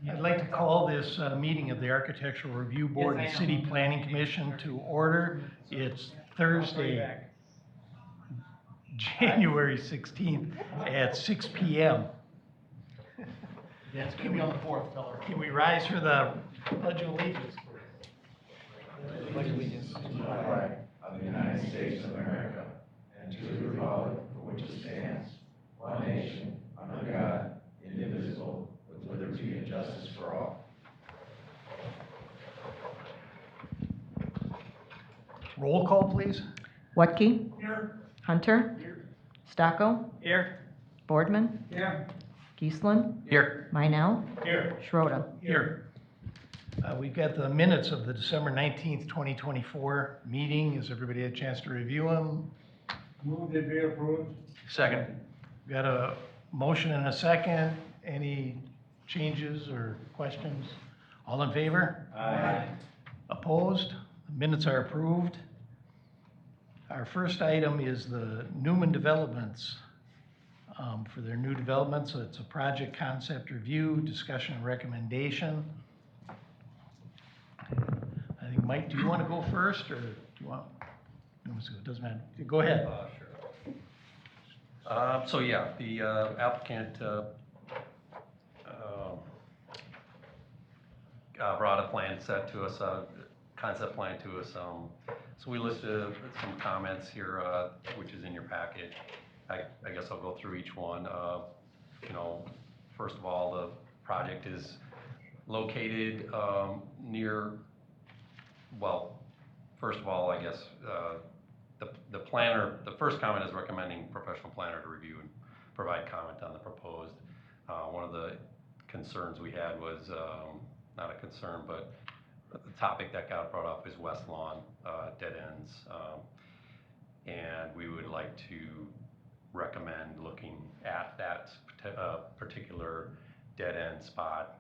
I'd like to call this meeting of the Architectural Review Board and City Planning Commission to order. It's Thursday, January 16th at 6 p.m. That's gonna be on the 4th, feller. Can we rise for the Pledge of Allegiance? Pledge allegiance to the flag of the United States of America and to the republic for which it stands, one nation, under God, indivisible, with liberty and justice for all. Roll call, please. Wetke? Here. Hunter? Here. Stocko? Here. Boardman? Here. Geisling? Here. Meinel? Here. Schroeder? Here. We've got the minutes of the December 19th, 2024 meeting. Has everybody had a chance to review them? Move they be approved. Second. Got a motion and a second. Any changes or questions? All in favor? Aye. Opposed? The minutes are approved. Our first item is the Newman Developments for their new development. So it's a project concept review, discussion and recommendation. I think, Mike, do you want to go first or do you want? It doesn't matter. Go ahead. Sure. So yeah, the applicant brought a plan set to us, a concept plan to us. So we listed some comments here, which is in your package. I guess I'll go through each one. First of all, the project is located near, well, first of all, I guess the planner, the first comment is recommending professional planner to review and provide comment on the proposed. One of the concerns we had was, not a concern, but the topic that got brought up is West Lawn, dead ends. And we would like to recommend looking at that particular dead end spot.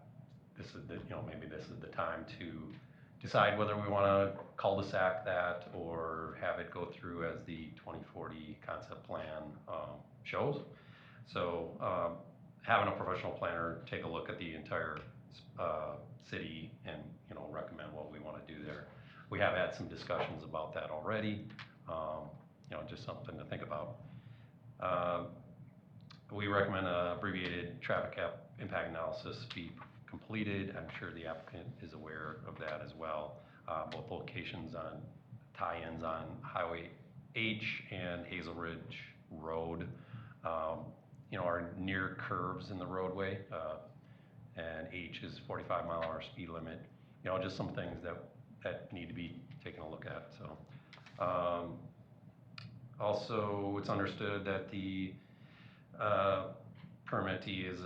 This is the, maybe this is the time to decide whether we want to cul-de-sac that or have it go through as the 2040 concept plan shows. So having a professional planner take a look at the entire city and recommend what we want to do there. We have had some discussions about that already. Just something to think about. We recommend an abbreviated traffic impact analysis be completed. I'm sure the applicant is aware of that as well. Both locations on tie-ins on Highway H and Hazel Ridge Road, are near curves in the roadway, and H is 45-mile-an-hour speed limit. Just some things that need to be taken a look at. So, also, it's understood that the permittee is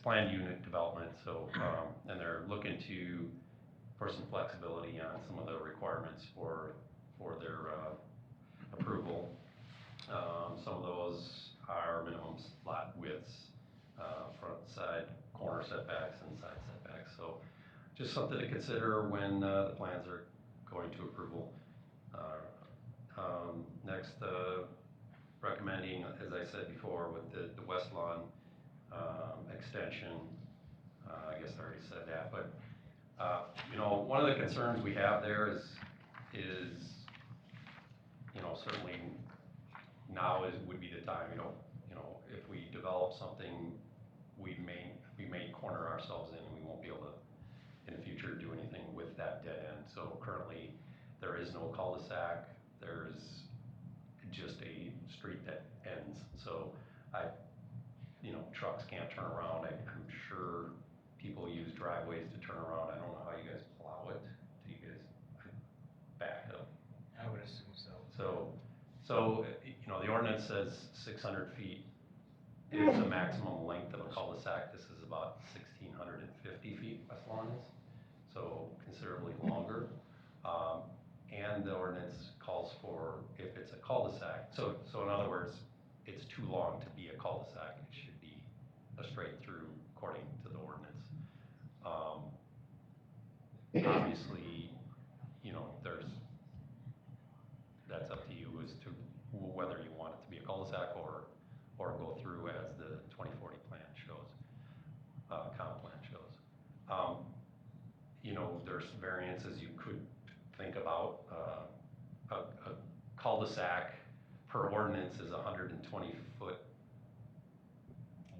planned unit development, so and they're looking for some flexibility on some of the requirements for their approval. Some of those are minimum lot widths, front, side, corner setbacks, and side setbacks. So just something to consider when the plans are going to approval. Next, recommending, as I said before, with the West Lawn extension. I guess I already said that, but one of the concerns we have there is certainly now would be the time. If we develop something, we may corner ourselves in, and we won't be able to in the future do anything with that dead end. So currently, there is no cul-de-sac. There's just a street that ends. So trucks can't turn around. I'm sure people use driveways to turn around. I don't know how you guys plow it. Do you guys back up? I would assume so. So the ordinance says 600 feet is the maximum length of a cul-de-sac. This is about 1,650 feet, West Lawn is, so considerably longer. And the ordinance calls for, if it's a cul-de-sac, so in other words, it's too long to be a cul-de-sac. It should be a straight through according to the ordinance. Obviously, that's up to you as to whether you want it to be a cul-de-sac or go through as the 2040 plan shows. other variances you could think about. A cul-de-sac per ordinance is 120 foot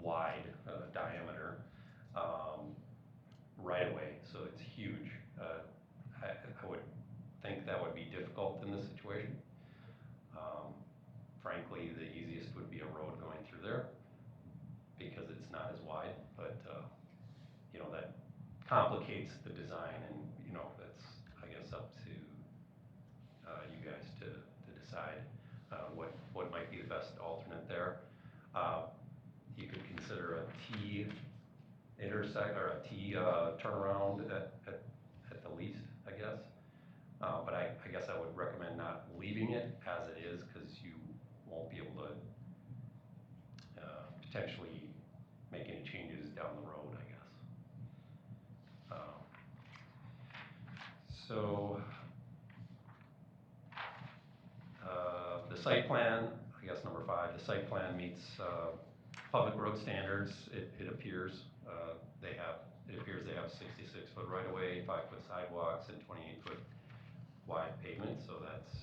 wide diameter right away, so it's huge. I would think that would be difficult in this situation. Frankly, the easiest would be a road going through there because it's not as wide, but you know, that complicates the design, and you know, that's, I guess, up to you guys to decide what might be the best alternate there. You could consider a T intersect or a T turnaround at the least, I guess. But I guess I would recommend not leaving it as it is, because you won't be able to potentially make any changes down the road, I guess. So the site plan, I guess number 5, the site plan meets public road standards. It appears it appears they have 66-foot right-of-way, 5-foot sidewalks, and 28-foot wide pavement, so that's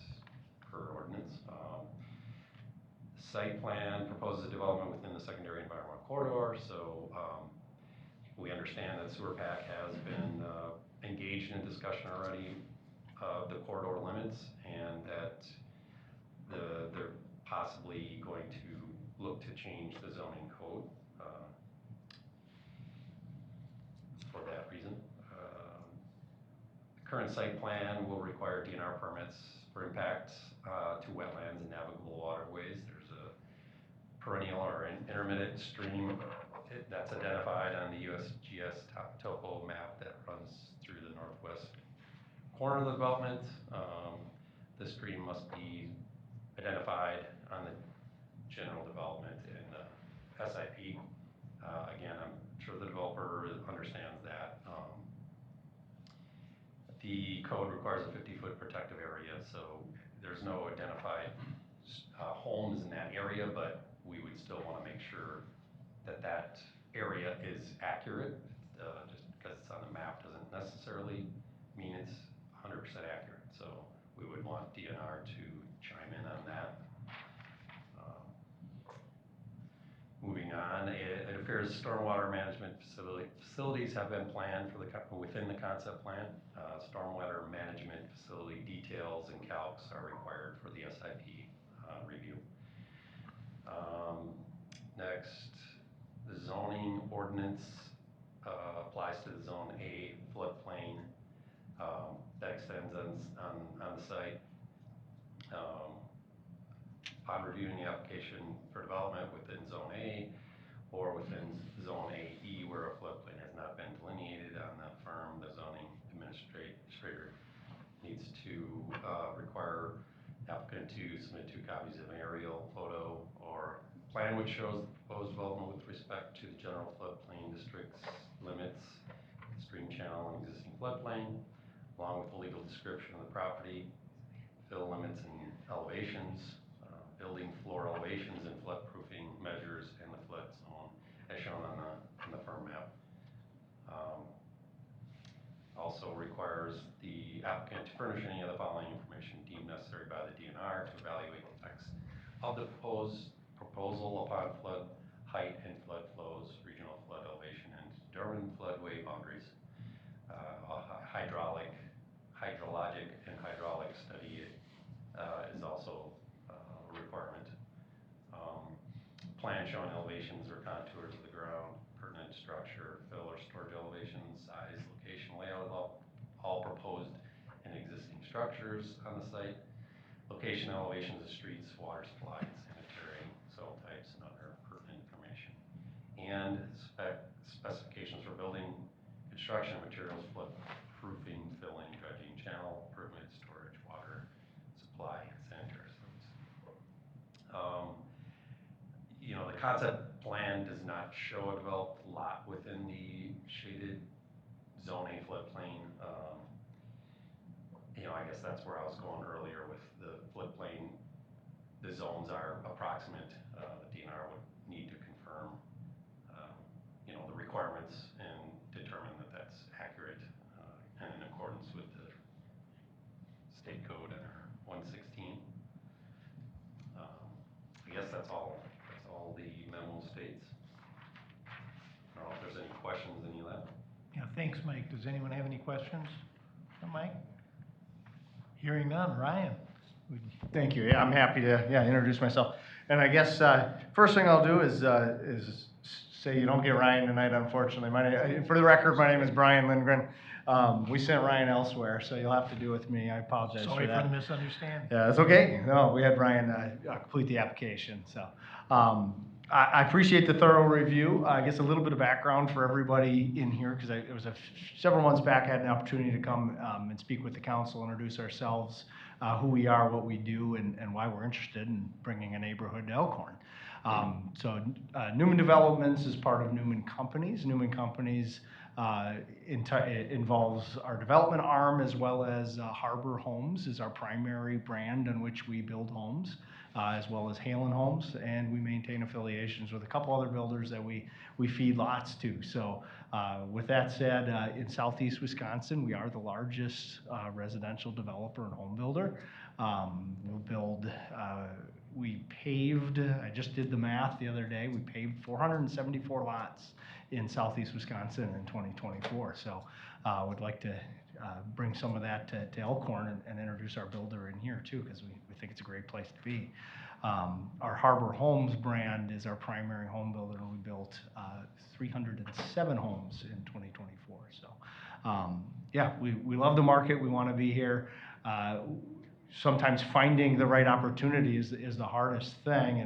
per ordinance. Site plan proposes a development within the secondary environmental corridor, so we understand that Sewer PAC has been engaged in discussion already of the corridor limits, and that they're possibly going to look to change the zoning code for that reason. The current site plan will require DNR permits for impacts to wetlands and navigable waterways. There's a perennial or intermittent stream that's identified on the USGS topo map that runs through the northwest corner of the development. The stream must be identified on the general development in SIP. Again, I'm sure the developer understands that. The code requires a 50-foot protective area, so there's no identified homes in that area, but we would still want to make sure that that area is accurate. Just because it's on the map doesn't necessarily mean it's 100% accurate, so we would want DNR to chime in on that. Moving on, it appears stormwater management facilities have been planned for within the concept plan. Stormwater management facility details and calcs are required for the SIP review. Next, the zoning ordinance applies to the Zone A floodplain that extends on the site. Upon reviewing the application for development within Zone A or within Zone AE where a floodplain has not been delineated on that firm, the zoning administrator needs to require applicant to submit 2 copies of an aerial photo or plan which shows the proposed development with respect to the general floodplain district's limits, stream channel, and existing floodplain, along with the legal description of the property, fill limits and elevations, building floor elevations and floodproofing measures in the flood zone as shown on the firm map. Also requires the applicant to furnish any of the following information deemed necessary by the DNR to evaluate the effects of the proposal upon flood height and flood flows, regional flood elevation, and determine floodway boundaries. Hydrologic and hydraulic study is also a requirement. Plan showing elevations or contours of the ground, pertinent structure, fill or storage elevations, size, location, layout of all proposed and existing structures on the site, location elevations of streets, water supplies, sanitary, soil types, and other pertinent information, and specifications for building, construction materials, flood proofing, filling, dredging, channel improvement, storage, water supply, and sanitary services. You know, the concept plan does not show a developed lot within the shaded Zone A floodplain. You know, I guess that's where I was going earlier with the floodplain. The zones are approximate. The DNR would need to confirm, you know, the requirements and determine that that's accurate and in accordance state code and our 116. I guess that's all the memo states. I don't know if there's any questions, any of that. Yeah, thanks, Mike. Does anyone have any questions for Mike? Hearing none. Ryan? Thank you. Yeah, I'm happy to introduce myself. And I guess first thing I'll do is say you don't get Ryan tonight, unfortunately. For the record, my name is Brian Lindgren. We sent Ryan elsewhere, so you'll have to do with me. I apologize Sorry for for that. the misunderstanding. Yeah, that's okay. No, we had Ryan complete the application. So I appreciate the thorough review. I guess a little bit of background for everybody in here, because it was several months back I had an opportunity to come and speak with the council, introduce ourselves, who we are, what we do, and why we're interested in bringing a neighborhood to Elkhorn. Newman Developments is part of Newman Companies. Newman Companies involves our development arm, as well as Harbor Homes is our primary brand on which we build homes, as well as Halen Homes, and we maintain affiliations with a couple other builders that we feed lots to. So with that said, in southeast Wisconsin, we are the largest residential developer and home builder. We paved, I just did the math the other day, we paved 474 lots in southeast Wisconsin in 2024. So would like to bring some of that to Elkhorn and introduce our builder in here too, because we think it's a great place to be. Our Harbor Homes brand is our primary home builder, and we built 307 homes in 2024. So yeah, we love the market, we want to be here. Sometimes finding the right opportunity is the hardest thing,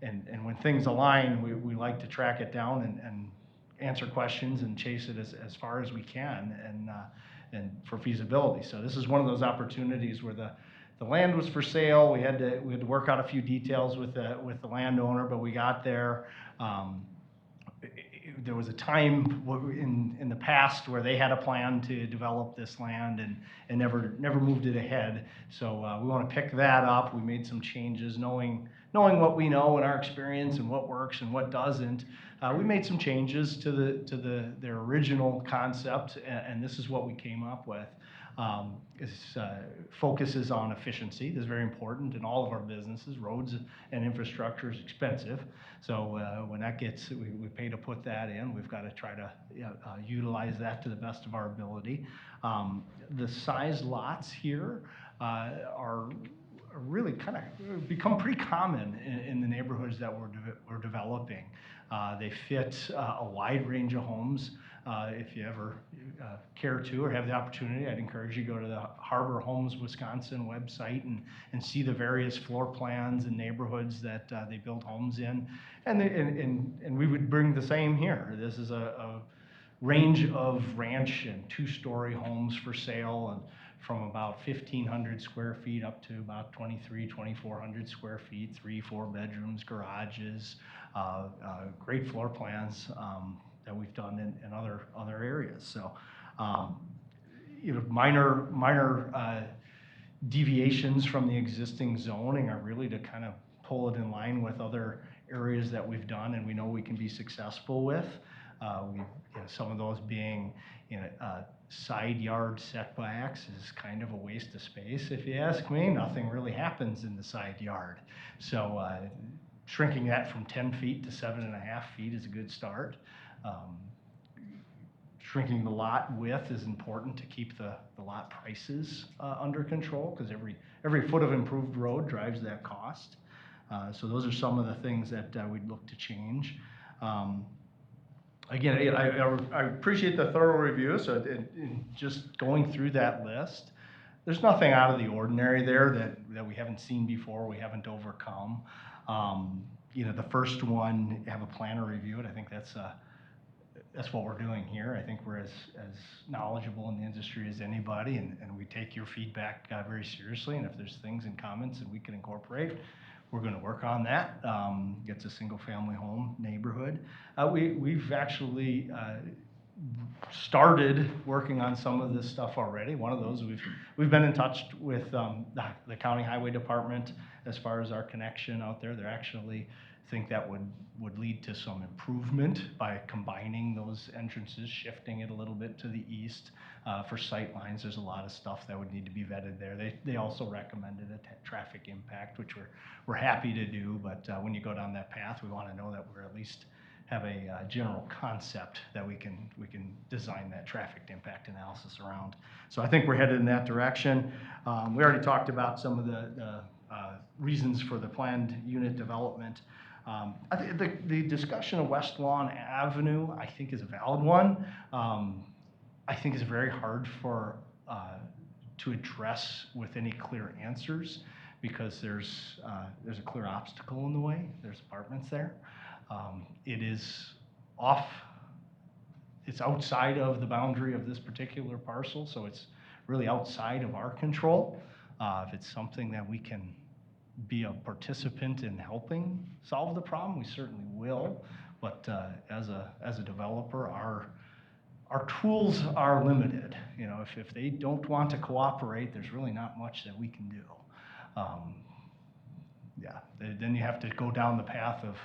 and when things align, we like to track it down and answer questions and chase it as far as we can, and for feasibility. So this is one of those opportunities where the land was for sale. We had to work out a few details with the landowner, but we got there. There was a time in the past where they had a plan to develop this land and never moved it ahead. So we want to pick that up. We made some changes, knowing what we know in our experience and what works and what doesn't. We made some changes to their original concept, and this is what we came up with. Focuses on efficiency. This is very important in all of our businesses. Roads and infrastructure is expensive. So when that gets, we pay to put that in. We've got to try to utilize that to the best of our ability. The size lots here are really kind of become pretty common in the neighborhoods that we're developing. They fit a wide range of homes. If you ever care to or have the opportunity, I'd encourage you to go to the Harbor Homes Wisconsin website and see the various floor plans and neighborhoods that they build homes in. And we would bring the same here. This is a range of ranch and two-story homes for sale, and from about 1,500 square feet up to about 2,400 square feet, 3-4 bedrooms, garages, great floor plans that we've done in other areas. So, minor deviations from the existing zoning are really to kind of pull it in line with other areas that we've done and we know we can be successful with. Some of those being, side yard setbacks is kind of a waste of space, if you ask me. Nothing really happens in the side yard. So shrinking that from 10 feet to 7.5 feet is a good start. Shrinking the lot width is important to keep the lot prices under control, because every foot of improved road drives that cost. So those are some of the things that we'd look to change. Again, I appreciate the thorough review. So in just going through that list, there's nothing out of the ordinary there that we haven't seen before, we haven't overcome. The first one, have a planner review it. I think that's what we're doing here. I think we're as knowledgeable in the industry as anybody, and we take your feedback very seriously. And if there's things and comments that we can incorporate, we're going to work on that. It's a single-family home neighborhood. We've actually started working on some of this stuff already. One of those, we've been in touch with the county highway department as far as our connection out there. They're actually think that would lead to some improvement by combining those entrances, shifting it a little bit to the east. For sight lines, there's a lot of stuff that would need to be vetted there. They also recommended a traffic impact, which we're happy to do, but when you go down that path, we want to know that we're at least have a general concept that we can design that traffic impact analysis around. So I think we're headed in that direction. We already talked about some of the reasons for the planned unit development. I think the discussion of West Lawn Avenue, I think, is a valid one. I think it's very hard to address with any clear answers because there's a clear obstacle in the way. There's apartments there. It's outside of the boundary of this particular parcel, so it's really outside of our control. If it's something that we can be a participant in helping solve the problem, we certainly will. But as a developer, our tools are limited. You know, if they don't want to cooperate, there's really not much that we can do. Then you have to go down the path of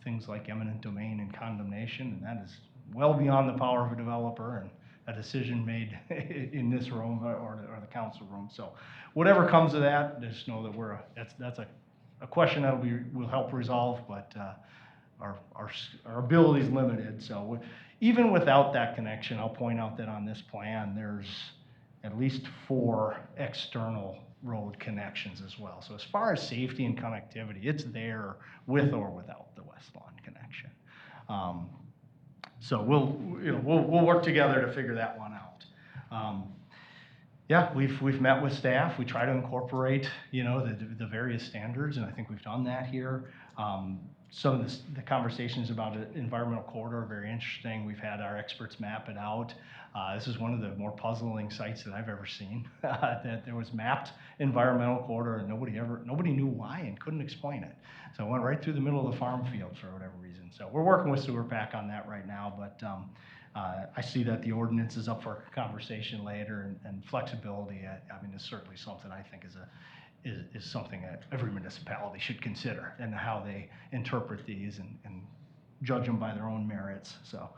things like eminent domain and condemnation, and that is well beyond the power of a developer and a decision made in this room or the council room. So whatever comes of that, just know that that's a question that we'll help resolve, but our ability is limited. So even without that connection, I'll point out that on this plan, there's at least 4 external road connections as well. So as far as safety and connectivity, it's there with or without the West Lawn connection. So we'll work together to figure that one out. We've met with staff. We try to incorporate, the various standards, and I think we've done that here. Some of the conversations about an environmental corridor are very interesting. We've had our experts map it out. This is one of the more puzzling sites that I've ever seen, that there was mapped environmental corridor and nobody knew why and couldn't explain it. So it went right through the middle of the farm field for whatever reason. So we're working with Sewer Pack on that right now, but I see that the ordinance is up for conversation later, and flexibility, is certainly something I think is something that every municipality should consider and how they interpret these and judge them by their own merits. So,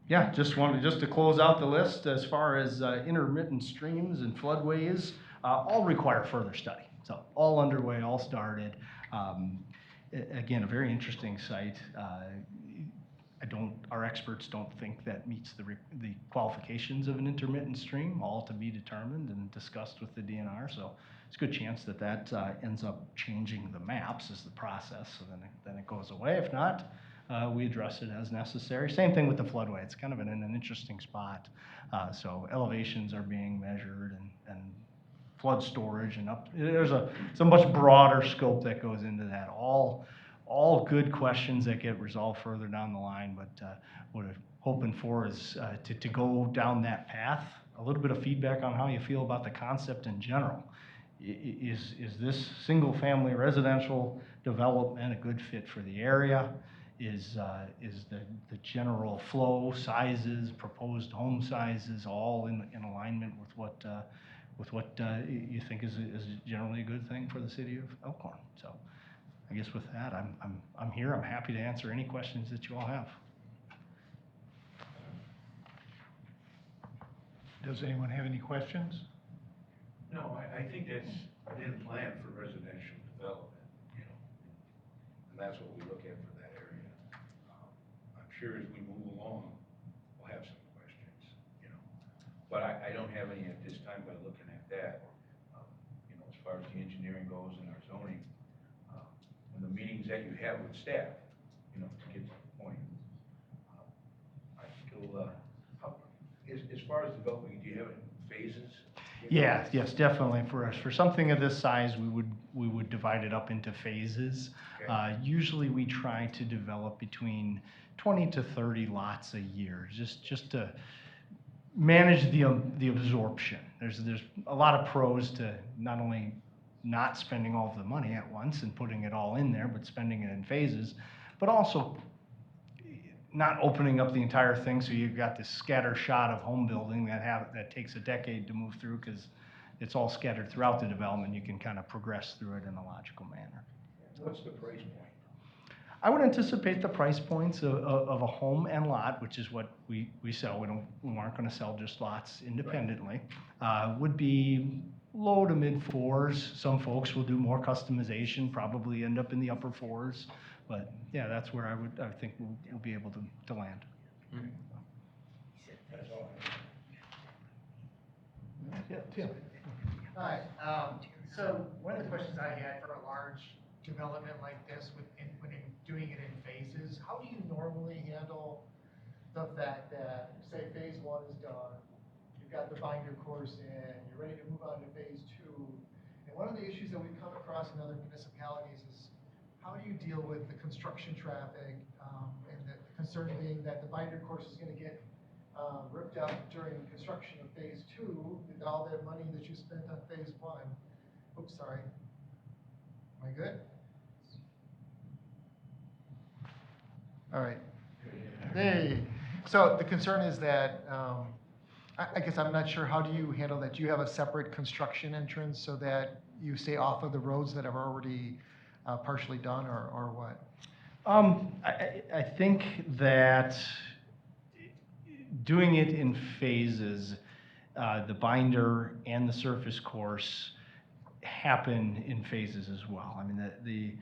just to close out the list, as far as intermittent streams and floodways, all require further study. So all underway, all started. Again, a very interesting site. Our experts don't think that meets the qualifications of an intermittent stream, all to be determined and discussed with the DNR. So it's a good chance that ends up changing the maps as the process. So then it goes away. If not, we address it as necessary. Same thing with the floodway. It's kind of in an interesting spot. So elevations are being measured and flood storage and there's a much broader scope that goes into that. All good questions that get resolved further down the line, but what I'm hoping for is to go down that path. A little bit of feedback on how you feel about the concept in general. Is this single-family residential development a good fit for the area? Is the general flow, sizes, proposed home sizes, all in alignment with what you think is generally a good thing for the city of Elkhorn? So I guess with that, I'm here. I'm happy to answer any questions that you all have. Does anyone have any questions? No, I think that's in plan for residential development, and that's what we look at for that area. I'm sure as we move along, we'll have some questions, but I don't have any at this time by looking at that. As far as the engineering goes and our zoning, and the meetings that you have with staff, to get to the point, I think it'll, as far as developing, do you have it in phases? Yes, definitely. For something of this size, we would divide it up into phases. Okay. Usually we try to develop between 20 to 30 lots a year, just to manage the absorption. There's a lot of pros to not only not spending all of the money at once and putting it all in there, but spending it in phases, but also not opening up the entire thing so you've got this scatter shot of home building that takes a decade to move through because it's all scattered throughout the development. You can kind of progress through it in a logical manner. What's the price point? I would anticipate the price points of a home and lot, which is what we sell. We aren't gonna sell just lots independently. Would be low to mid fours. Some folks will do more customization, probably end up in the upper fours. But yeah, that's where I think we'll be able to land. Yeah, Tim. Hi, so one of the questions I had for a large development like this, when doing it in phases, how do you normally handle the fact that, say, phase one is done, you've got the binder course in, you're ready to move on to phase two, and one of the issues that we've come across in other municipalities is how do you deal with the construction traffic, and the concern being that the binder course is gonna get ripped up during construction of phase two, with all that money that you spent on phase one. Oops, sorry. Am I good? All right. Hey, so the concern is that, I guess I'm not sure, how do you handle that? Do you have a separate construction entrance so that you stay off of the roads that are already partially done, or what? I think that doing it in phases, the binder and the surface course happen in phases as well. I mean,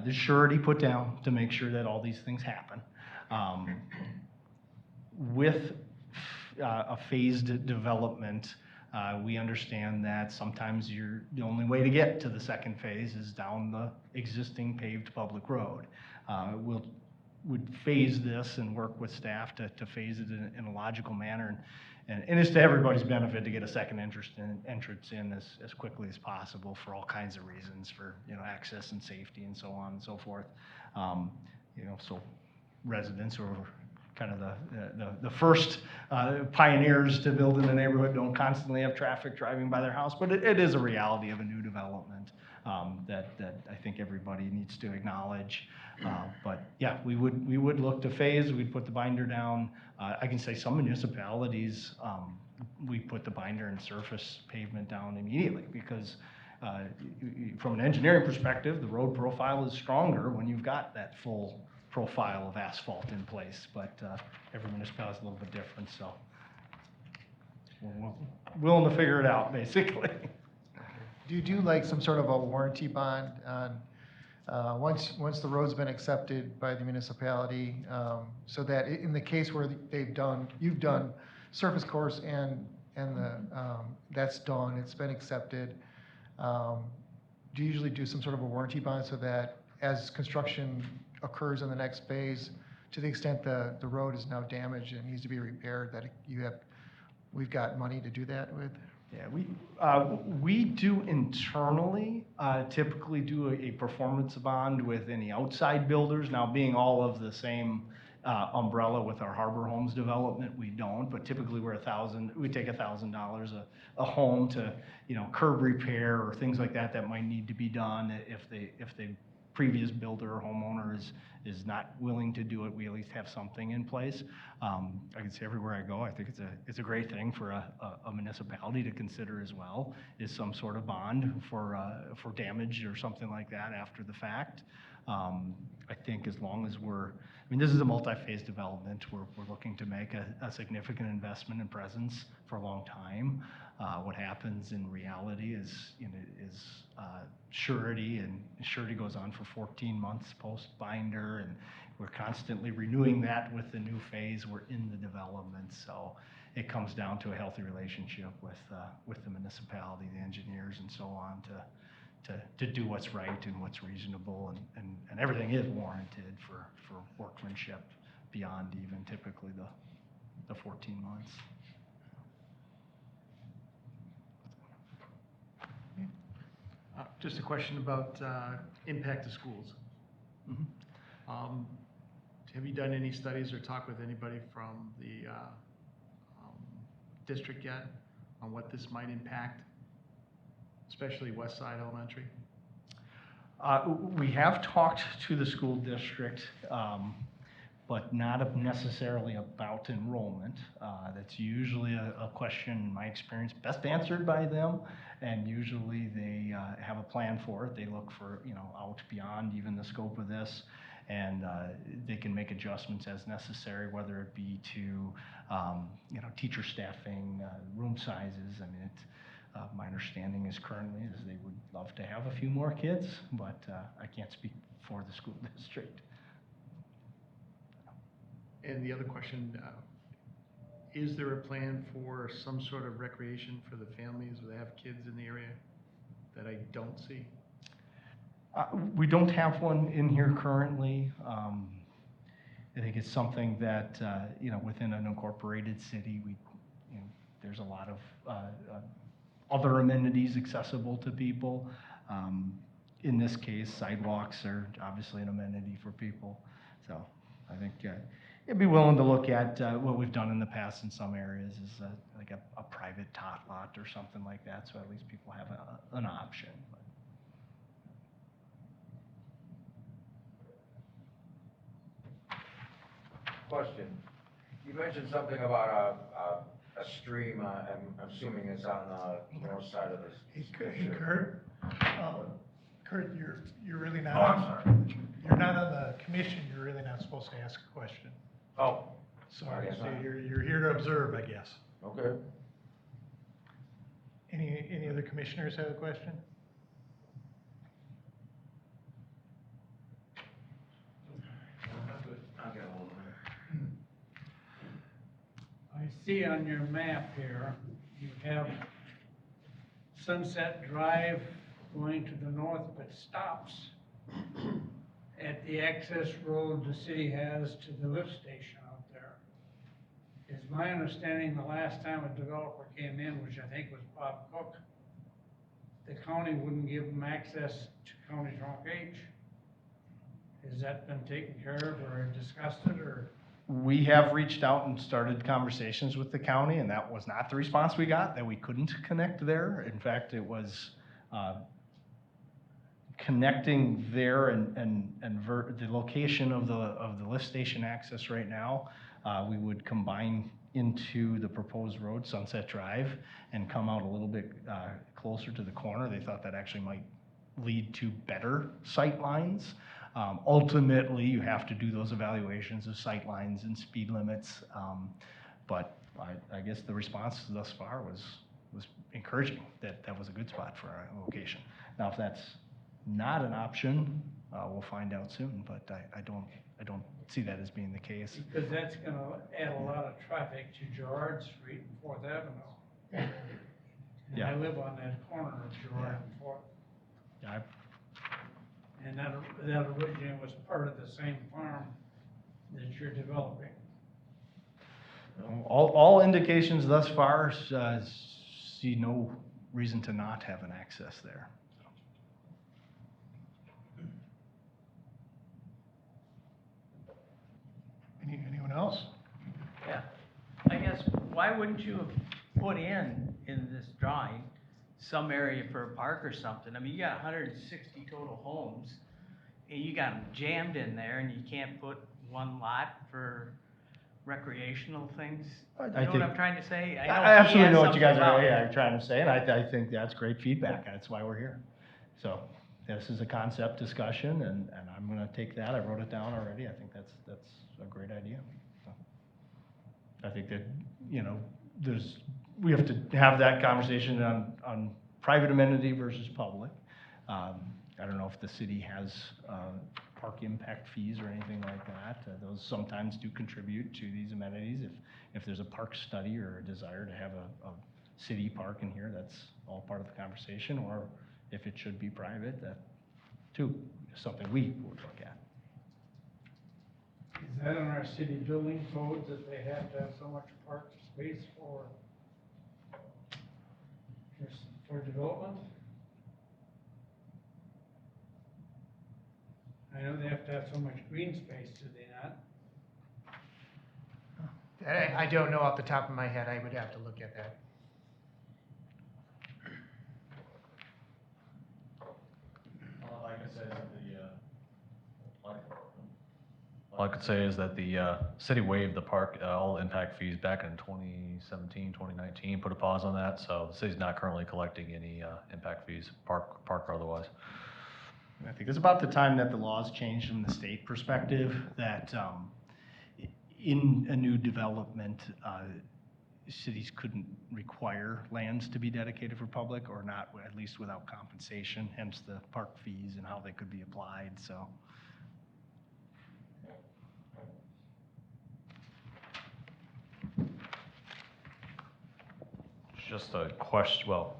the surety put down to make sure that all these things happen. With a phased development, we understand that sometimes the only way to get to the second phase is down the existing paved public road. Would phase this and work with staff to phase it in a logical manner. And it's to everybody's benefit to get a second entrance in as quickly as possible for all kinds of reasons, for, access and safety and so on and so forth. So residents who are kind of the first pioneers to build in the neighborhood don't constantly have traffic driving by their house, but it is a reality of a new development that I think everybody needs to acknowledge. But yeah, we would look to phase. We'd put the binder down. I can say some municipalities, we put the binder and surface pavement down immediately because from an engineering perspective, the road profile is stronger when you've got that full profile of asphalt in place. But every municipality is a little bit different, so we're willing to figure it out, basically. Do you do like some sort of a warranty bond on, once the road's been accepted by the municipality, so that in the case where you've done surface course and that's done, it's been accepted, do you usually do some sort of a warranty bond so that as construction occurs in the next phase, to the extent the road is now damaged and needs to be repaired, that we've got money to do that with? Yeah, we do internally typically do a performance bond with any outside builders. Now, being all of the same umbrella with our Harbor Homes development, we don't. But typically, we take $1,000 a home to curb repair or things like that might need to be done. If the previous builder or homeowner is not willing to do it, we at least have something in place. I can say everywhere I go, I think it's a great thing for a municipality to consider as well, is some sort of bond for damage or something like that after the fact. I think as long as this is a multi-phase development. We're looking to make a significant investment in presence for a long time. What happens in reality is surety, and surety goes on for 14 months post-binder, and we're constantly renewing that with the new phase. We're in the development, so it comes down to a healthy relationship with the municipality, the engineers, and so on to do what's right and what's reasonable, and everything is warranted for workmanship beyond even typically the 14 months. Just a question about impact to schools. Mm-hmm. Have you done any studies or talked with anybody from the district yet on what this might impact, especially West Side Elementary? We have talked to the school district, but not necessarily about enrollment. That's usually a question, in my experience, best answered by them, and usually they have a plan for it. They look for, out beyond even the scope of this. and they can make adjustments as necessary, whether it be to, you know, teacher staffing, room sizes. I mean, it's, my understanding is currently is they would love to have a few more kids, but I can't speak for the school district. And the other question, is there a plan for some sort of recreation for the families that have kids in the area that I don't see? We don't have one in here currently. I think it's something that, you know, within an incorporated city, you know, there's a lot of other amenities accessible to people. In this case, sidewalks are obviously an amenity for people. So I think it'd be willing to look at what we've done in the past in some areas is like a private tot lot or something like that, so at least people have an option. Question. You mentioned something about a stream, I'm assuming it's on the north side of this. Hey, Kurt, Kurt, you're really not. Oh, I'm sorry. You're not on the commission, you're really not supposed to ask a question. Oh, Sorry, I guess so not. you're here to observe, I guess. okay. Any other commissioners have a question? I'll get a hold of it. I see on your map here, you have Sunset Drive going to the north, but stops at the access road the city has to the lift station out there. Is my understanding the last time a developer came in, which I think was Bob Cook, the county wouldn't give them access to County Trunk H. Has that been taken care of or discussed it, or? We have reached out and started conversations with the county, and that was not the response we got, that we couldn't connect there. In fact, it was connecting there and the location of the lift station access right now, we would combine into the proposed road, Sunset Drive, and come out a little bit closer to the corner. They thought that actually might lead to better sight lines. Ultimately, you have to do those evaluations of sight lines and speed limits, but I guess the response thus far was encouraging, that was a good spot for our location. Now, if that's not an option, we'll find out soon, but I don't see that as being the case. Because that's gonna add a lot of traffic to Gerard Street and Fourth Avenue. And Yeah. I live on that corner of Gerard and Fourth. Yeah, And that originally was part of the same farm that you're developing. all indications thus far see no reason to not have an access there. Anyone else? Yeah, I guess, why wouldn't you have put in this drawing, some area for a park or something? I mean, you got 160 total homes, and you got them jammed in there, and you can't put one lot for recreational things? I You know what think- I'm trying to say? I know absolutely he has know what you guys something about are trying to say, and I think that's great feedback. That's why we're here. So this is a concept discussion, and I'm going to take that. I wrote it down already. I think that's a great idea. So I think that, you know, we have to have that conversation on private amenity versus public. I don't know if the city has park impact fees or anything like that. Those sometimes do contribute to these amenities. If there's a park study or a desire to have a city park in here, that's all part of the conversation. Or if it should be private, that too is something we would look at. Is that in our city building code that they have to have so much park space for development? I know they have to have so much green space, do they not? I don't know off the top of my head, I would have to look at that. All I could say is that the city waived the park, all impact fees back in 2017, 2019, put a pause on that, so the city's not currently collecting any impact fees, park or otherwise. I think it's about the time that the laws changed from the state perspective, that in a new development, cities couldn't require lands to be dedicated for public, or not, at least without compensation, hence the park fees and how they could be applied, so. Just a question, well,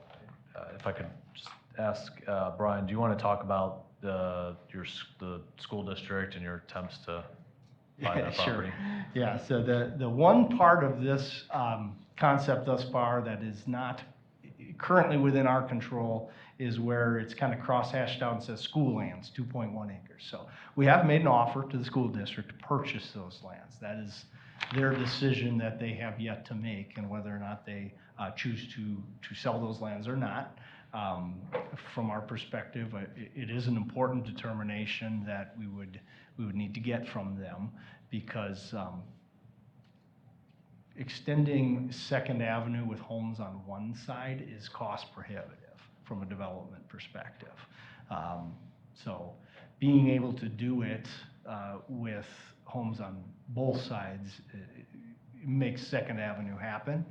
if I could just ask, Brian, do you want to talk about the school district and your attempts to buy that Sure. property? Yeah, so the one part of this concept thus far that is not currently within our control is where it's kind of cross-hashed out and says school lands, 2.1 acres. So we have made an offer to the school district to purchase those lands. That is their decision that they have yet to make, and whether or not they choose to sell those lands or not. From our perspective, it is an important determination that we would need to get from them, because extending Second Avenue with homes on one side is cost prohibitive from a development perspective. So being able to do it with homes on both sides makes Second Avenue happen.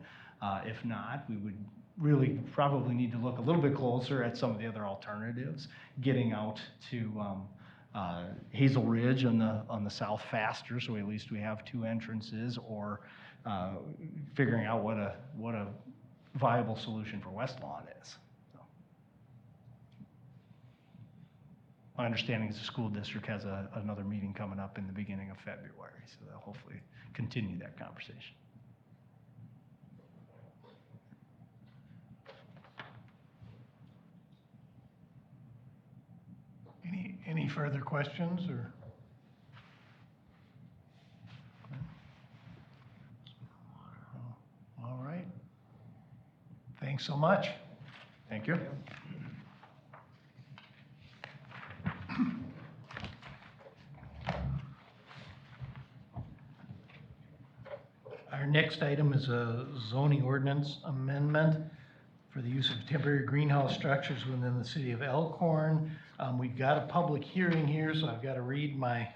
If not, we would really probably need to look a little bit closer at some of the other alternatives, getting out to Hazel Ridge on the south faster, so at least we have two entrances, or figuring out what a viable solution for West Lawn is. So. My understanding is the school district has another meeting coming up in the beginning of February, so they'll hopefully continue that conversation. Any further questions, or? All right. Thanks so much. Thank you. Our next item is a zoning ordinance amendment for the use of temporary greenhouse structures within the city of Elkhorn. We've got a public hearing here, so I've got to read my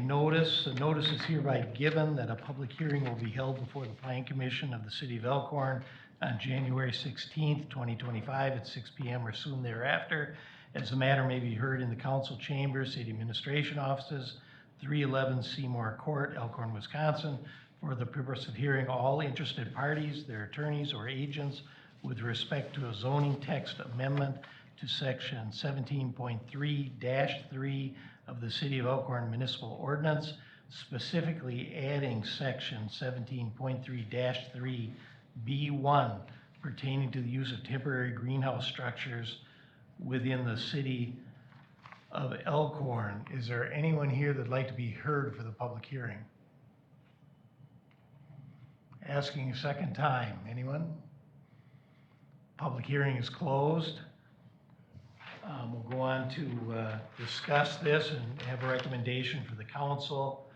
notice. The notice is hereby given that a public hearing will be held before the Plan Commission of the city of Elkhorn on January 16th, 2025 at 6 p.m. or soon thereafter, as the matter may be heard in the council chambers, city administration offices, 311 Seymour Court, Elkhorn, Wisconsin, for the purpose of hearing all interested parties, their attorneys or agents, with respect to a zoning text amendment to section 17.3-3 of the City of Elkhorn Municipal Ordinance, specifically adding section 17.3-3B1 pertaining to the use of temporary greenhouse structures within the City of Elkhorn. Is there anyone here that'd like to be heard for the public hearing? Asking a second time. Anyone? Public hearing is closed. We'll go on to discuss this and have a recommendation for the council.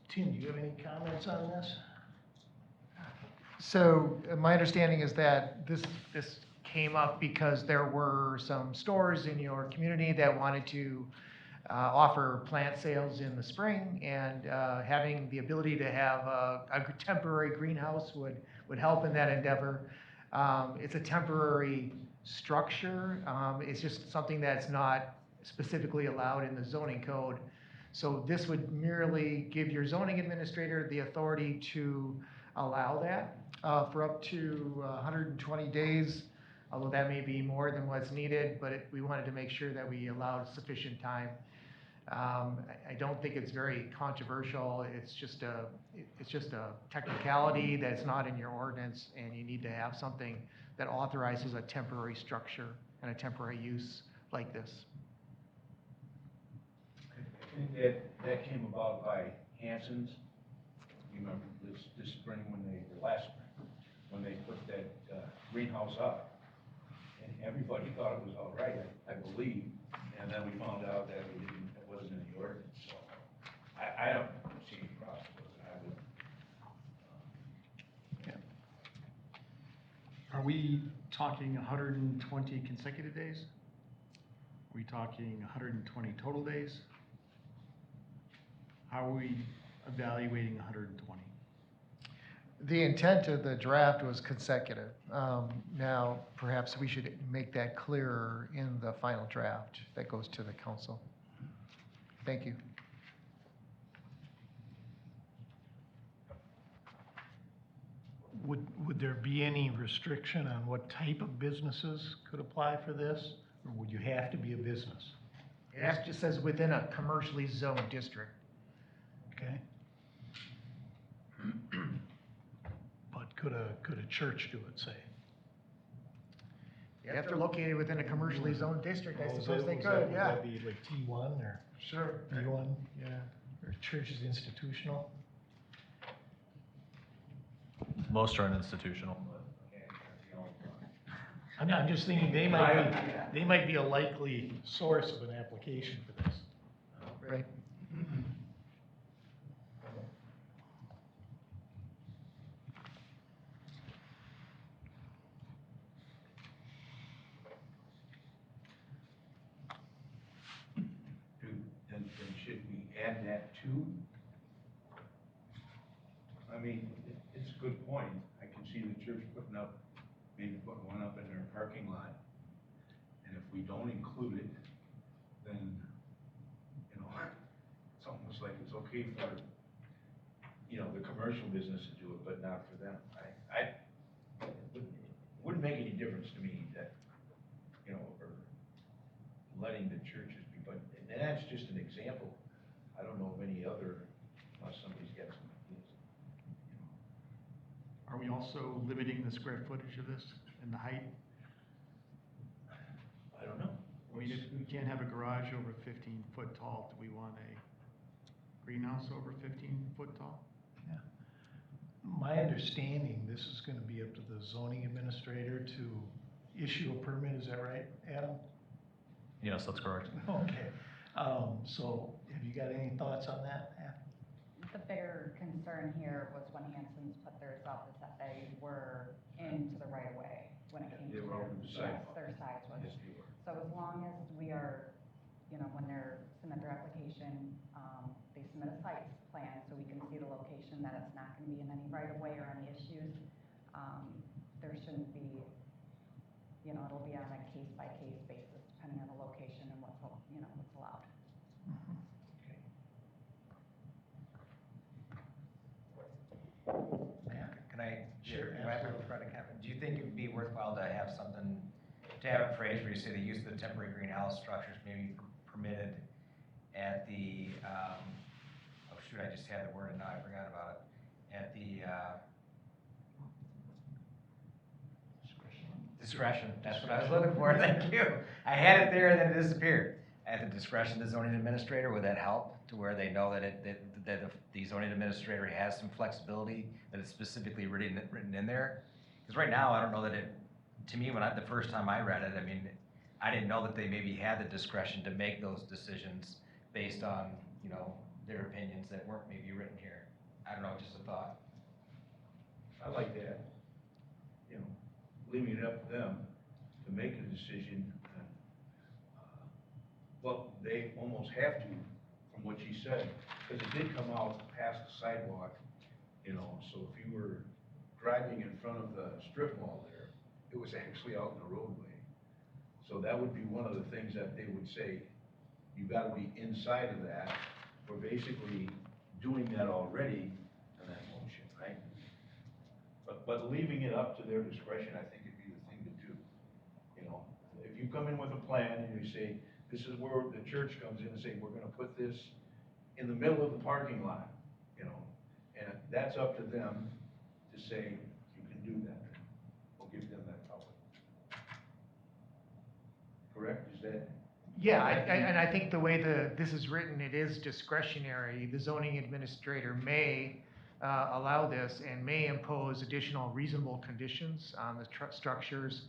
Tim, do you have any comments on this? So my understanding is that this came up because there were some stores in your community that wanted to offer plant sales in the spring, and having the ability to have a temporary greenhouse would help in that endeavor. It's a temporary structure. It's just something that's not specifically allowed in the zoning code. So this would merely give your zoning administrator the authority to allow that for up to 120 days, although that may be more than what's needed, but we wanted to make sure that we allowed sufficient time. I don't think it's very controversial. It's just a technicality that's not in your ordinance, and you need to have something that authorizes a temporary structure and a temporary use like this. I think that came about by Hanson's. You remember this spring last spring, when they put that greenhouse up, and everybody thought it was all right, I believe, and then we found out that it wasn't in the ordinance. So I don't see any problem with it. I would. Are we talking 120 consecutive days? we talking 120 total days? How are we evaluating 120? The intent of the draft was consecutive. Now, perhaps we should make that clearer in the final draft that goes to the council. Thank you. Would there be any restriction on what type of businesses could apply for this? Or would you have to be a business? It just says within a commercially zoned district. Okay? But could a church do it, say? If they're located within a commercially zoned district, I Oh, is suppose that- they was could, Would yeah. that be like T1 or Sure. B1? Yeah. Or church is institutional? Most are in institutional. I'm just thinking they might be a likely source of an application for this. Right. Then should we add that too? I mean, it's a good point. I can see the church maybe putting one up in their parking lot. And if we don't include it, then, it's almost like it's okay for, the commercial business to do it, but not for them. It wouldn't make any difference to me that, or letting the churches be, but, and that's just an example. I don't know of any other, unless somebody's got some ideas. Are we also limiting the square footage of this and the height? I don't know. I mean, if we can't have a garage over 15 foot tall, do we want a greenhouse over 15 foot tall? My understanding, this is gonna be up to the zoning administrator to issue a permit, is that right, Adam? Yes, that's correct. Okay, so have you got any thoughts on that, Adam? The bigger concern here was when Hanson's put theirs up, is that they were into the right of way when it came to They were their, over the yes, sidewalk. their size was. Yes, they were. So as long as we are, when they're submit their application, they submit a site plan so we can see the location, that it's not gonna be in any right of way or any issues. There shouldn't be, it'll be on a case by case basis depending on the location and what's allowed. Can I, Sure, do I have a credit card? Do you think it would be worthwhile to have something, to have a phrase where you say the use of the temporary greenhouse structures may be permitted at the, oh shoot, I just had the word and now I forgot about it. At the, discretion, that's what I was looking for, thank you. I had it there and then it disappeared. At the discretion of the zoning administrator, would that help to where they know that that the zoning administrator has some flexibility, that it's specifically written in there? Because right now, I don't know that to me, the first time I read it, I mean, I didn't know that they maybe had the discretion to make those decisions based on, their opinions that weren't maybe written here. I don't know, just a thought. I like that, leaving it up to them to make a decision. Well, they almost have to, from what she said, because it did come out past the sidewalk, so if you were driving in front of the strip mall there, it was actually out in the roadway. So that would be one of the things that they would say, you gotta be inside of that. We're basically doing that already in that motion, right? But leaving it up to their discretion, I think would be the thing to do. If you come in with a plan and you say, this is where the church comes in and say, we're gonna put this in the middle of the parking lot, and that's up to them to say, you can do that. We'll give them that power. Correct, is that? Yeah, and I think the way this is written, it is discretionary. The zoning administrator may allow this and may impose additional reasonable conditions on the structures.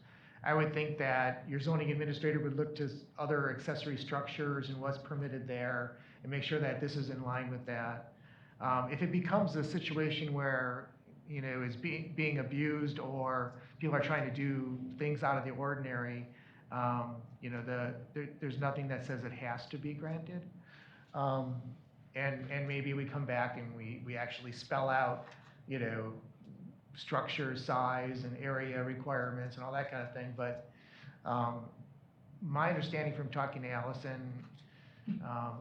I would think that your zoning administrator would look to other accessory structures and what's permitted there and make sure that this is in line with that. If it becomes a situation where, is being abused or people are trying to do things out of the ordinary, You know, there's nothing that says it has to be granted. And maybe we come back and we actually spell out, you know, structure, size, and area requirements and all that kind of thing. But my understanding from talking to Allison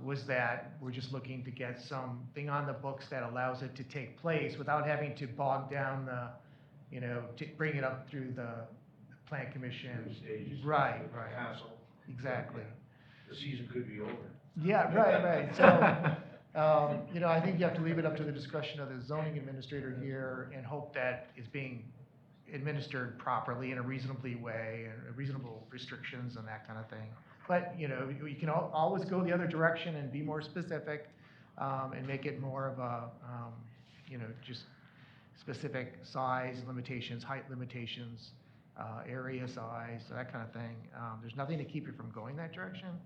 was that we're just looking to get something on the books that allows it to take place without having to bog down the, you know, to bring it up through the plan commission. Through stages. Right, right. Council. Exactly. The season could be over. Yeah, right. So, you know, I think you have to leave it up to the discretion of the zoning administrator here and hope that it's being administered properly in a reasonably way and reasonable restrictions and that kind of thing. But, you know, you can always go the other direction and be more specific, and make it more of a, you know, just specific size limitations, height limitations, area size, that kind of thing. There's nothing to keep you from going that direction.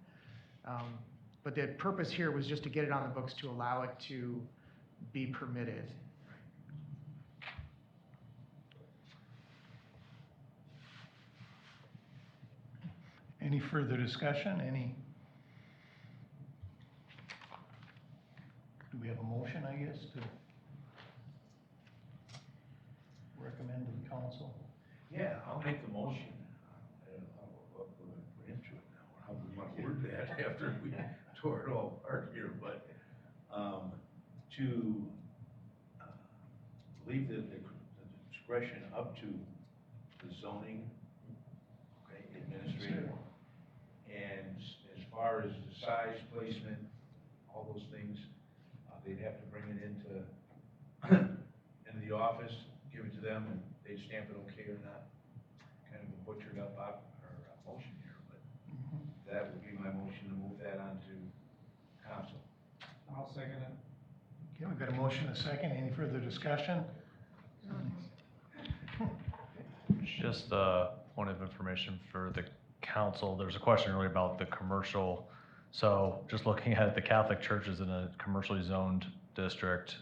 But the purpose here was just to get it on the books to allow it to be permitted. Any further discussion? Do we have a motion, I guess, to recommend to the council? Yeah, I'll make the motion. I don't know what we're gonna put into it now, or how we want to word that after we tore it all apart here, but, to, leave the discretion up to the zoning, okay, administrator. And as far as the size, placement, all those things, they'd have to bring it into the office, give it to them, and they'd stamp it okay or not. Kind of a butchered up motion here, but that would be my motion to move that on to council. I'll second it. Okay, we've got a motion, a second. Any further discussion? Just a point of information for the council. There's a question really about the commercial. So just looking at the Catholic church is in a commercially zoned district.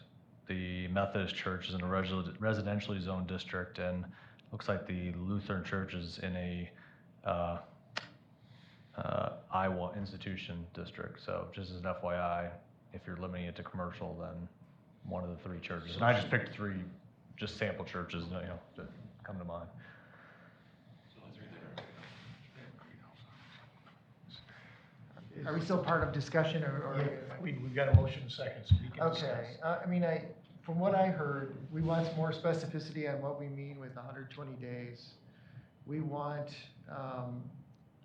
The Methodist church is in a residentially zoned district, and looks like the Lutheran church is in a Iowa institution district. So just as an FYI, if you're limiting it to commercial, then one of the three churches. And I just picked three, just sample churches, you know, that come to mind. Are we still part of discussion or? Yeah, we've got a motion, a second, so we can discuss. Okay, I mean, from what I heard, we want some more specificity on what we mean with 120 days. We want,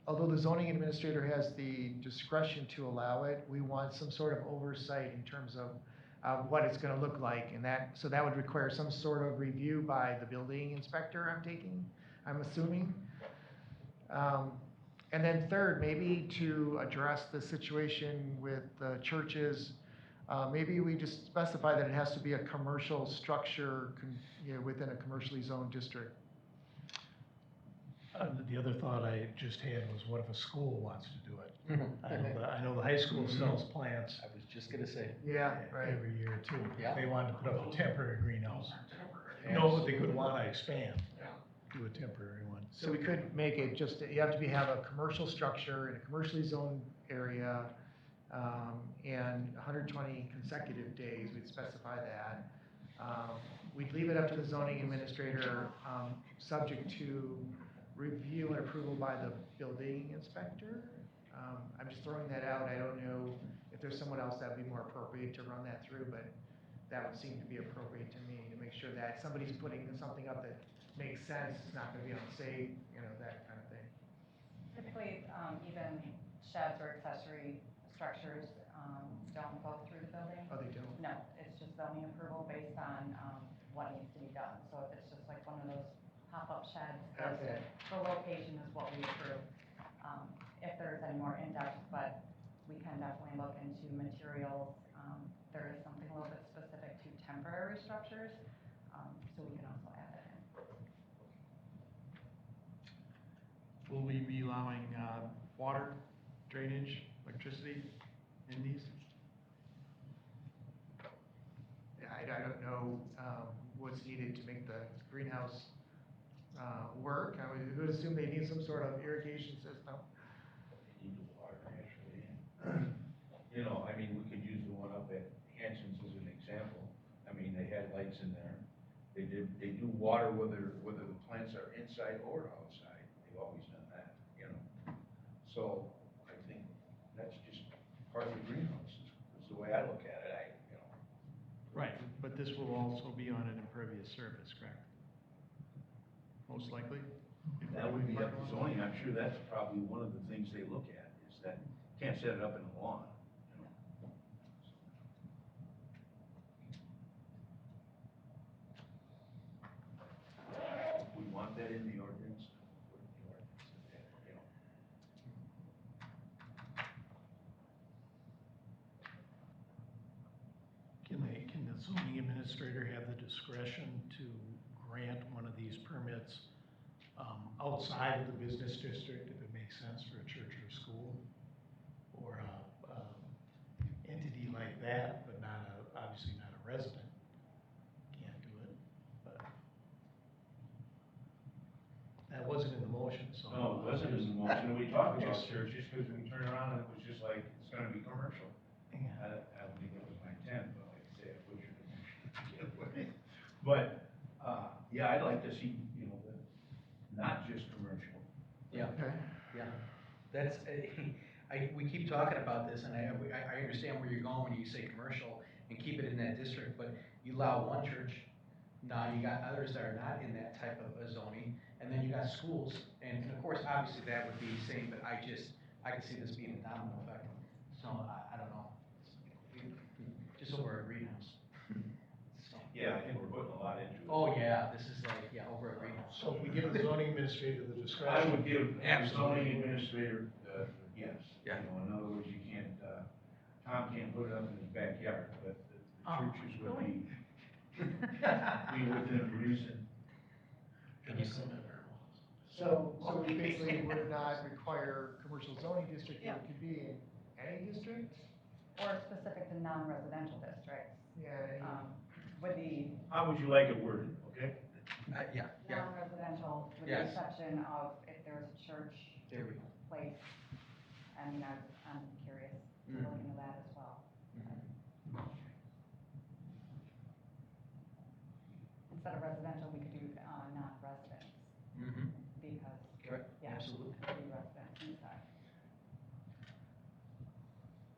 although the zoning administrator has the discretion to allow it, we want some sort of oversight in terms of what it's gonna look like, and so that would require some sort of review by the building inspector, I'm assuming. And then third, maybe to address the situation with the churches, maybe we just specify that it has to be a commercial structure, you know, within a commercially zoned district. The other thought I just had was, what if a school wants to do it? I know the high school sells plants. I was just gonna say. Yeah, right. Every year too. Yeah. They wanted to put up a temporary greenhouse. No, but they could wanna expand, do a temporary one. So we could make it just, you have to have a commercial structure in a commercially zoned area, and 120 consecutive days, we'd specify that. We'd leave it up to the zoning administrator, subject to review and approval by the building inspector. I'm just throwing that out. I don't know if there's someone else that'd be more appropriate to run that through, but that would seem to be appropriate to me, to make sure that somebody's putting something up that makes sense, it's not gonna be unsafe, you know, that kind of thing. Typically, even sheds or accessory structures, don't go through the building. Oh, they don't? No, it's just zoning approval based on, what needs to be done. So if it's just like one of those pop-up sheds, Okay. the location is what we approve. If there's any more in-depth, but we can definitely look into materials. There is something a little bit specific to temporary structures, so we can also add that in. Will we be allowing water, drainage, electricity in these? Yeah, I don't know, what's needed to make the greenhouse work? I would assume they need some sort of irrigation system. They need the water naturally. You know, I mean, we could use the one up at Hanson's as an example. I mean, they had lights in there. They do water whether the plants are inside or outside. They've always done that, you know. So I think that's just part of the greenhouse, is the way I look at it, you know. Right, but this will also be on an impervious surface, correct? Most likely? That would be up to zoning. I'm sure that's probably one of the things they look at, is that you can't set it up in a lawn, you know. We want that in the ordinance, put in the ordinance, you know. Can the zoning administrator have the discretion to grant one of these permits outside of the business district if it makes sense for a church or a school? Or a entity like that, but obviously not a resident? Can't do it, but that wasn't in the motion, so. No, it wasn't in the motion. We talked about churches, because we turned around and it was just like, it's gonna be commercial. Yeah. I don't think that was my intent, but like I say, I put your motion. But, yeah, I'd like to see, you know, not just commercial. Yeah, Okay. yeah. That's, we keep talking about this, and I understand where you're going when you say commercial and keep it in that district, but you allow one church, now you got others that are not in that type of a zoning, and then you got schools, and of course, obviously, that would be the same, but I can see this being a domino effect. So, I don't know. Just over a greenhouse. So. Yeah, I think we're putting a lot into it. Oh, yeah, this is like, yeah, over a greenhouse. So if we give the zoning administrator the discretion. I would give the Absolutely. zoning administrator, yes. Yeah. You know, in other words, you can't, Tom can't put it up in his backyard, but the churches would be within reason. So we basically would not require commercial zoning district, it could be in any district? Or specific to non-residential districts, Yeah. with the How would you like it worded, okay? Yeah, yeah. non-residential, with the Yes. exception of if there's a church There we go. place. I mean, I'm curious to Mhm. look into that as well. Instead of residential, we could do, non-residents, Mm-hmm. because, Correct, yeah, absolutely. three residents inside.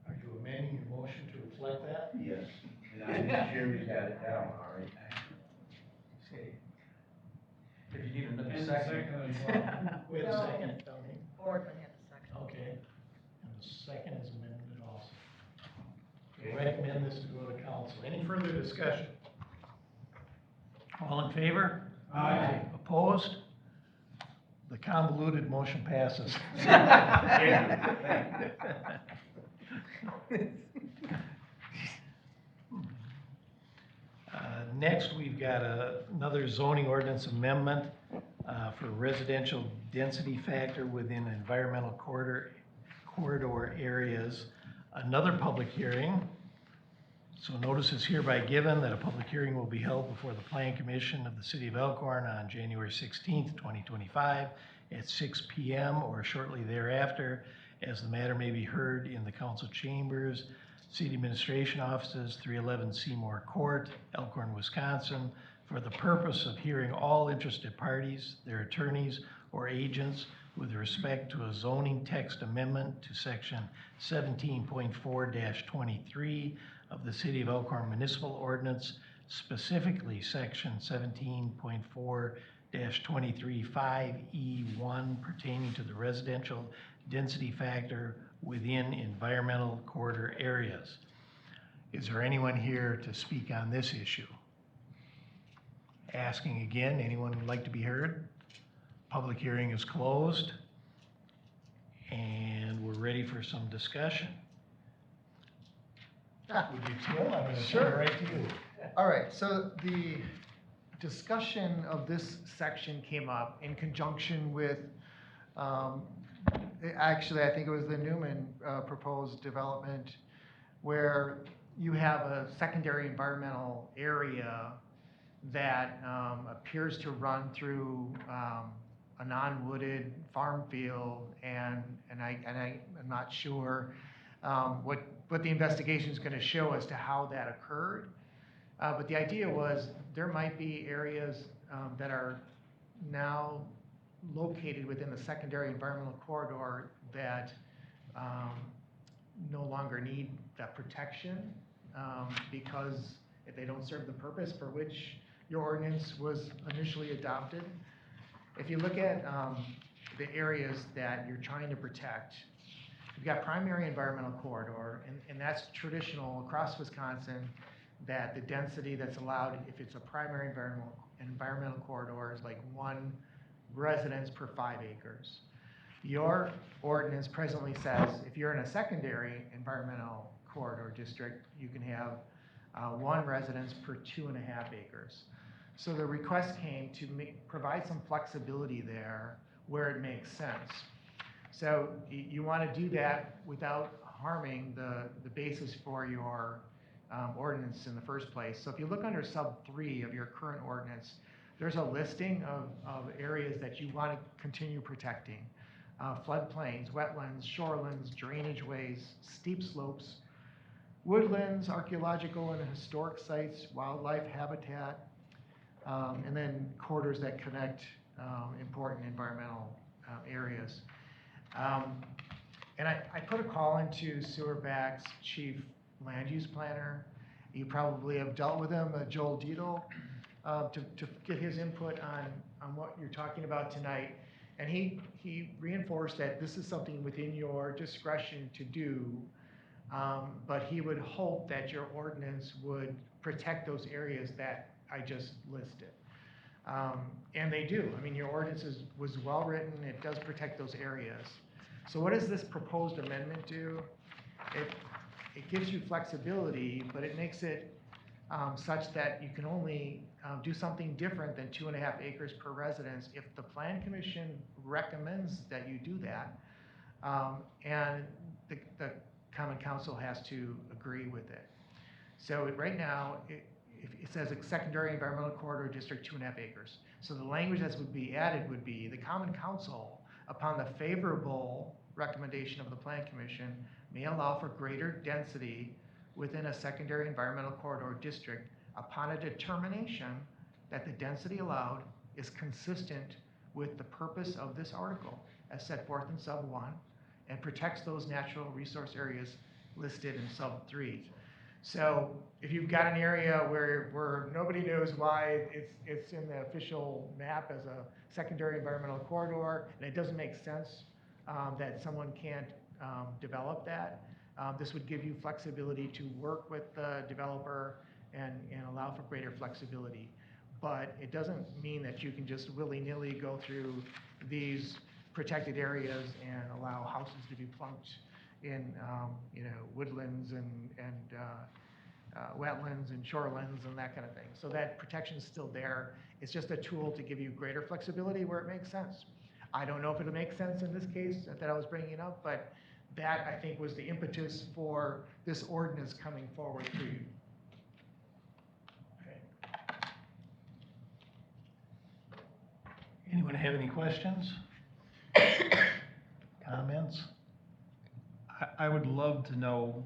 Are you amending your motion to reflect that? Yes. And I think Sherry's got it down, all right. Okay. If you need another And second. We have a second, Tony? Boardman had a second. Okay. And the second is amended also. We recommend this to go to council. Any further discussion? All in favor? Aye. Opposed? The convoluted motion passes. Next, we've got another zoning ordinance amendment for residential density factor within environmental corridor areas. Another public hearing. So notice is hereby given that a public hearing will be held before the Plan Commission of the City of Elkhorn on January 16th, 2025 at 6 p.m. or shortly thereafter, as the matter may be heard in the council chambers, City Administration Offices, 311 Seymour Court, Elkhorn, Wisconsin, for the purpose of hearing all interested parties, their attorneys, or agents with respect to a zoning text amendment to section 17.4-23 of the City of Elkhorn Municipal Ordinance, specifically section 17.4-23(5)(E1) pertaining to the residential density factor within environmental corridor areas. Is there anyone here to speak on this issue? Asking again, anyone who'd like to be heard? Public hearing is closed, and we're ready for some discussion. Would you, Tim? I'm going to turn it right to you. All right, so the discussion of this section came up in conjunction with, actually, I think it was the Newman proposed development, where you have a secondary environmental area that appears to run through a non-wooded farm field, and I'm not sure what the investigation is going to show as to how that occurred. But the idea was there might be areas that are now located within the secondary environmental corridor that no longer need that protection because if they don't serve the purpose for which your ordinance was initially adopted. If you look at the areas that you're trying to protect, you've got primary environmental corridor, and that's traditional across Wisconsin, that the density that's allowed, if it's a primary environmental corridor, is like 1 residence per 5 acres. Your ordinance presently says if you're in a secondary environmental corridor district, you can have 1 residence per 2.5 acres. So the request came to provide some flexibility there where it makes sense. So you want to do that without harming the basis for your ordinance in the first place. So if you look under sub 3 of your current ordinance, there's a listing of areas that you want to continue protecting. Floodplains, wetlands, shorelands, drainage ways, steep slopes, woodlands, archaeological and historic sites, wildlife habitat, and then corridors that connect important environmental areas. And I put a call into Sewerback's chief land use planner. You probably have dealt with him, Joel Dietl, to get his input on what you're talking about tonight. And he reinforced that this is something within your discretion to do, but he would hope that your ordinance would protect those areas that I just listed. And they do. I mean, your ordinance was well written. It does protect those areas. So what does this proposed amendment do? It gives you flexibility, but it makes it such that you can only do something different than 2.5 acres per residence if the Plan Commission recommends that you do that, and the Common Council has to agree with it. So right now, it says a secondary environmental corridor district 2.5 acres. So the language that would be added would be the Common Council, upon the favorable recommendation of the Plan Commission, may allow for greater density within a secondary environmental corridor district upon a determination that the density allowed is consistent with the purpose of this article as set forth in sub 1 and protects those natural resource areas listed in sub 3. So if you've got an area where nobody knows why it's in the official map as a secondary environmental corridor, and it doesn't make sense that someone can't develop that, this would give you flexibility to work with the developer and allow for greater flexibility. But it doesn't mean that you can just willy-nilly go through these protected areas and allow houses to be plunked in woodlands and wetlands and shorelands and that kind of thing. So that protection is still there. It's just a tool to give you greater flexibility where it makes sense. I don't know if it'll make sense in this case that I was bringing up, but that, I think, was the impetus for this ordinance coming forward to you. Okay. Anyone have any questions? Comments? I would love to know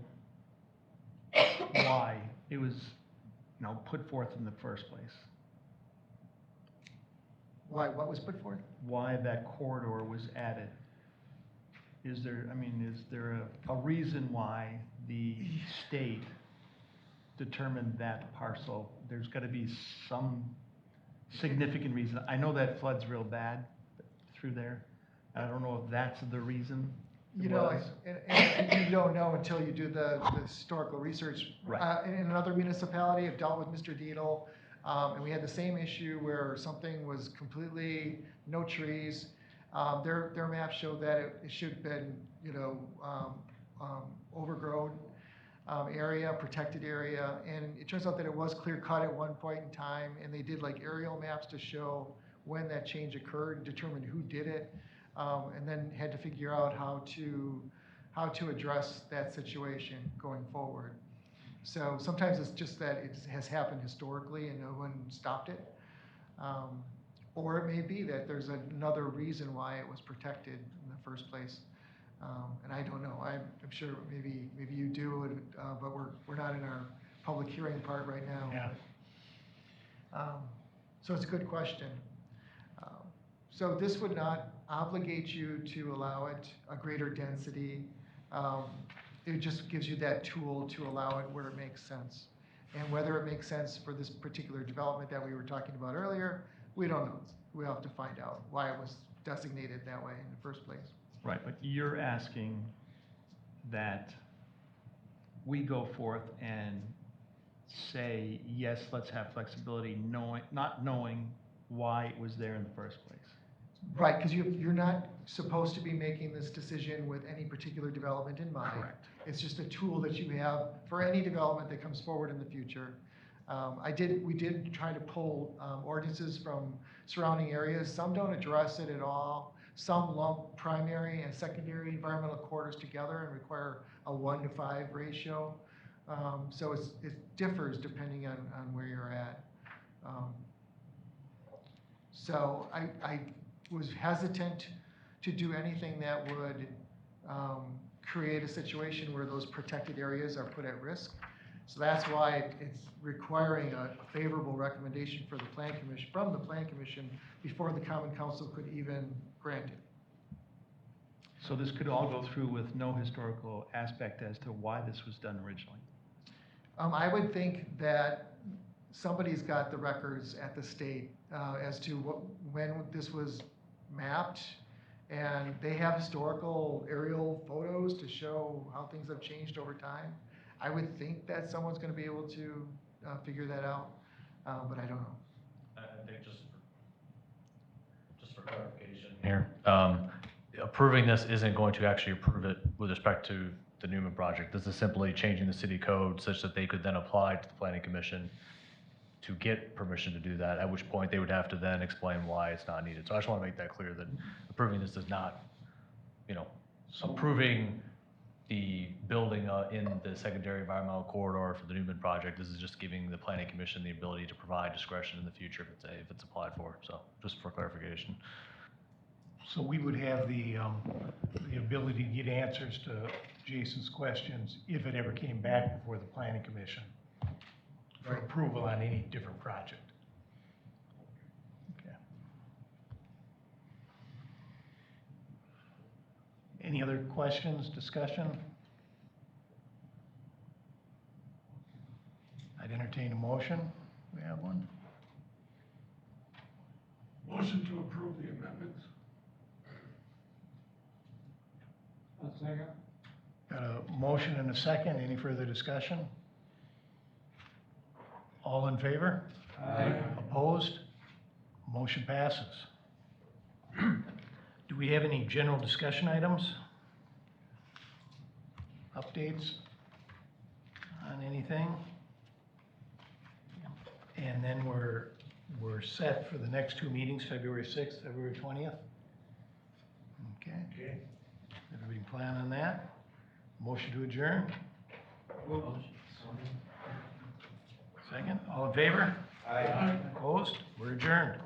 why it was, put forth in the first place. Why? What was put forth? Why that corridor was added. Is there a reason why the state determined that parcel? There's got to be some significant reason. I know that flood's real bad through there. I don't know if that's the reason. And you don't know until you do the historical research. Right. In another municipality, I've dealt with Mr. Dietl, and we had the same issue where something was completely no trees. Their map showed that it should have been, overgrown area, protected area, and it turns out that it was clear cut at one point in time, and they did like aerial maps to show when that change occurred and determine who did it. And then had to figure out how to address that situation going forward. So sometimes it's just that it has happened historically and no one stopped it. Or it may be that there's another reason why it was protected in the first place. And I don't know, I'm sure maybe you do, but we're not in our public hearing part right now. Yeah. So it's a good question. So this would not obligate you to allow it a greater density. It just gives you that tool to allow it where it makes sense. And whether it makes sense for this particular development that we were talking about earlier, we don't know. We'll have to find out why it was designated that way in the first place. Right, but you're asking that we go forth and say, yes, let's have flexibility, not knowing why it was there in the first place. Right, because you're not supposed to be making this decision with any particular development in mind. Correct. It's just a tool that you have for any development that comes forward in the future. We did try to pull ordinances from surrounding areas. Some don't address it at all. Some lump primary and secondary environmental corridors together and require a 1-to-5 ratio. So it differs depending on where you're at. So I was hesitant to do anything that would create a situation where those protected areas are put at risk. So that's why it's requiring a favorable recommendation for the Plan Commission, from the Plan Commission, before the Common Council could even grant it. So this could all go through with no historical aspect as to why this was done originally? I would think that somebody's got the records at the state as to when this was mapped, and they have historical aerial photos to show how things have changed over time. I would think that someone's going to be able to figure that out, but I don't know. I think just for clarification here, approving this isn't going to actually approve it with respect to the Newman project. This is simply changing the city code such that they could then apply to the planning commission to get permission to do that, at which point they would have to then explain why it's not needed. So I just want to make that clear that approving this is not, approving the building in the secondary environmental corridor for the Newman project. This is just giving the planning commission the ability to provide discretion in the future if it's applied for. So just for clarification. So we would have the ability to get answers to Jason's questions if it ever came back before the planning commission for approval on any different project. Okay. Any other questions, discussion? I'd entertain a motion. We have one. Motion to approve the amendments. A second. Got a motion and a second. Any further discussion? All in favor? Aye. Opposed? Motion passes. Do we have any general discussion items? Updates on anything? And then we're set for the next two meetings, February 6th, February 20th. Okay. Everybody plan on that? Motion to adjourn? Second, all in favor? Aye. Opposed? We're adjourned.